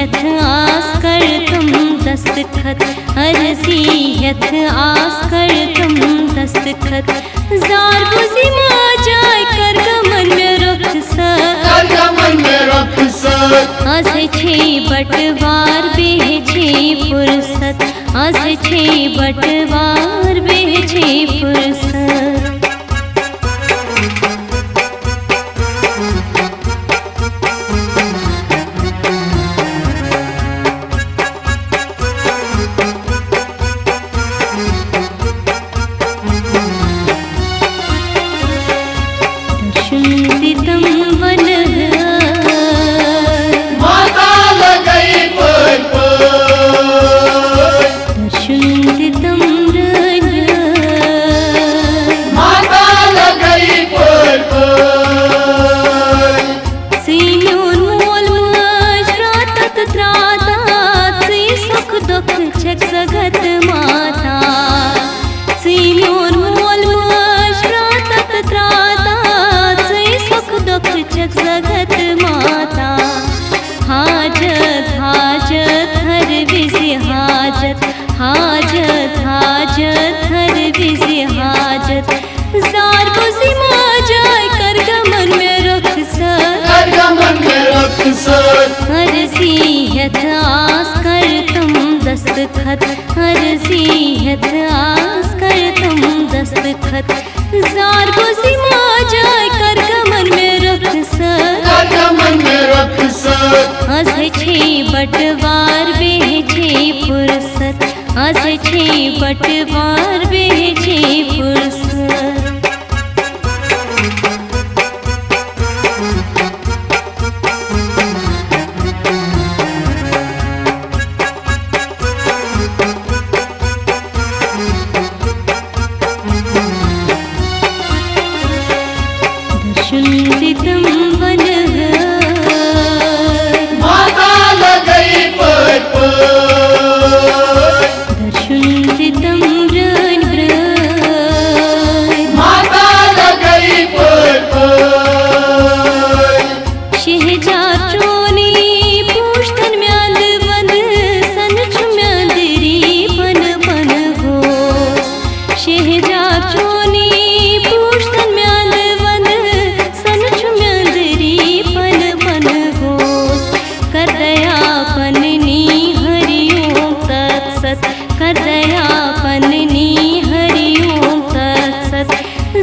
यथ आस कर तुम दस्तखत, अर्जी यथ आस कर तुम दस्तखत। जार बुझी माँ जाय कर गमन में रुखसत, कर गमन में रुखसत। आज छे बटवार बेचे फुर्सत, आज छे बटवार बेचे फुर्सत। दर्शुन्दितं वनः माता लगई पोय पोय, दर्शुन्दितं रण्य माता लगई पोय पोय। सीन्योन्मोल मश्रातत त्रातात, सी सुख दुख छक जगत माता। सीन्योन्मोल मश्रातत त्रातात, सी सुख दुख छक जगत माता। हाजत हाजत हर विजि हाजत, हाजत हाजत हर विजि हाजत। जार बुझी माँ जाय कर गमन में रुखसत, कर गमन में रुखसत। अर्जी यथ आस कर तुम दस्तखत, अर्जी यथ आस कर तुम दस्तखत। जार बुझी माँ जाय कर गमन में रुखसत, कर गमन में रुखसत। आज छे बटवार बेचे फुर्सत, आज छे बटवार बेचे फुर्सत। दर्शुन्दितं वनः माता लगई पोय पोय, दर्शुन्दितं रण्य माता लगई पोय पोय। शहजार चोनी पूछतन म्यांद वंद, सन छुम्यांदरी पन पन घोष। शहजार चोनी पूछतन म्यांद वंद, सन छुम्यांदरी पन पन घोष। कर दयापननी हरिओम तत्सत, कर दयापननी हरिओम तत्सत।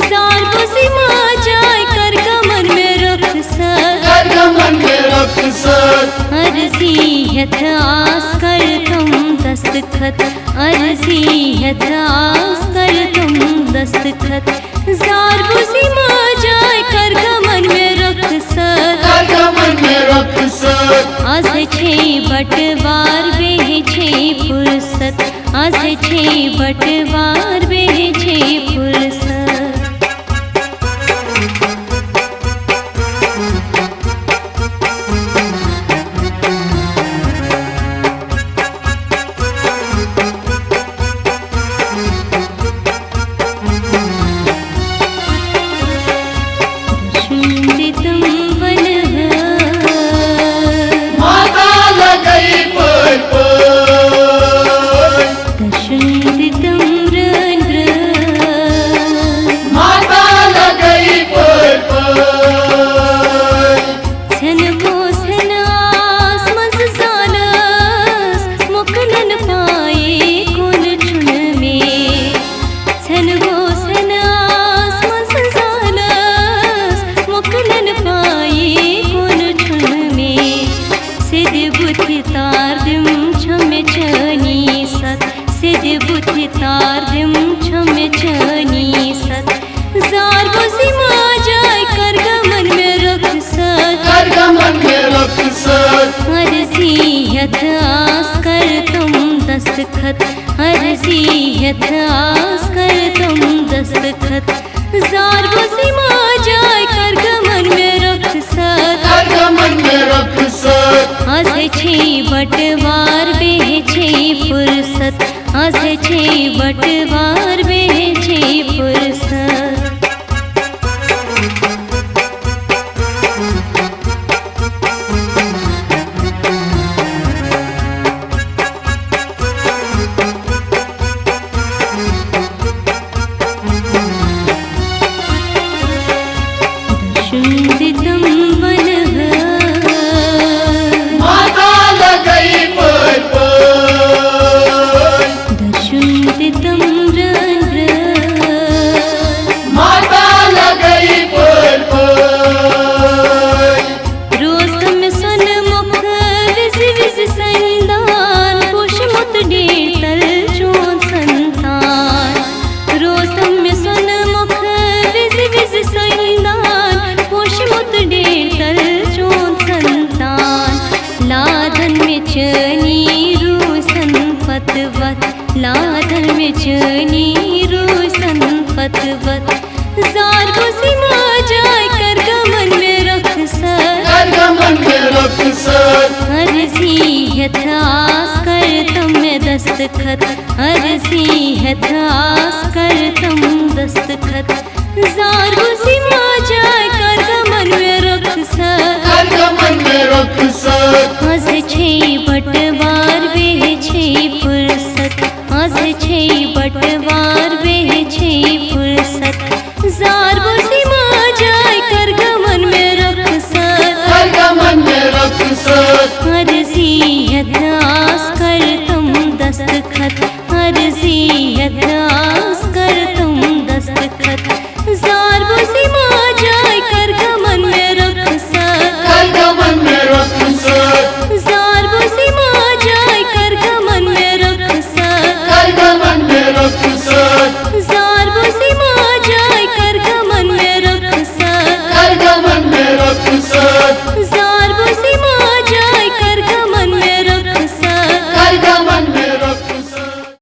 जार बुझी माँ जाय कर गमन में रुखसत, कर गमन में रुखसत। अर्जी यथ आस कर तुम दस्तखत, अर्जी यथ आस कर तुम दस्तखत। जार बुझी माँ जाय कर गमन में रुखसत, कर गमन में रुखसत। आज छे बटवार बेचे फुर्सत, आज छे बटवार बेचे फुर्सत। दर्शुन्दितं वनः माता लगई पोय पोय, दर्शुन्दितं रण्य माता लगई पोय पोय। छन वो छन आस मस सालस, मुकनन पाए कुल चुन में। छन वो छन आस मस सालस, मुकनन पाए हम वन माता लगई पर दर्शन दितम रन माता लगई पर रोस्तम सन मुख विज विज संदान पुष्मुत डेतल चोन संतान रोस्तम सन मुख विज विज संदान पुष्मुत डेतल चोन संतान लाधन में चनी रोसन पतवत लाधन में चनी रोसन पतवत जार को सीमा जाय कर गमन में रख सर गमन में रक्षक अर्जी यथास करतम में दस्तखत अर्जी यथास करतम दस्तखत जार को सीमा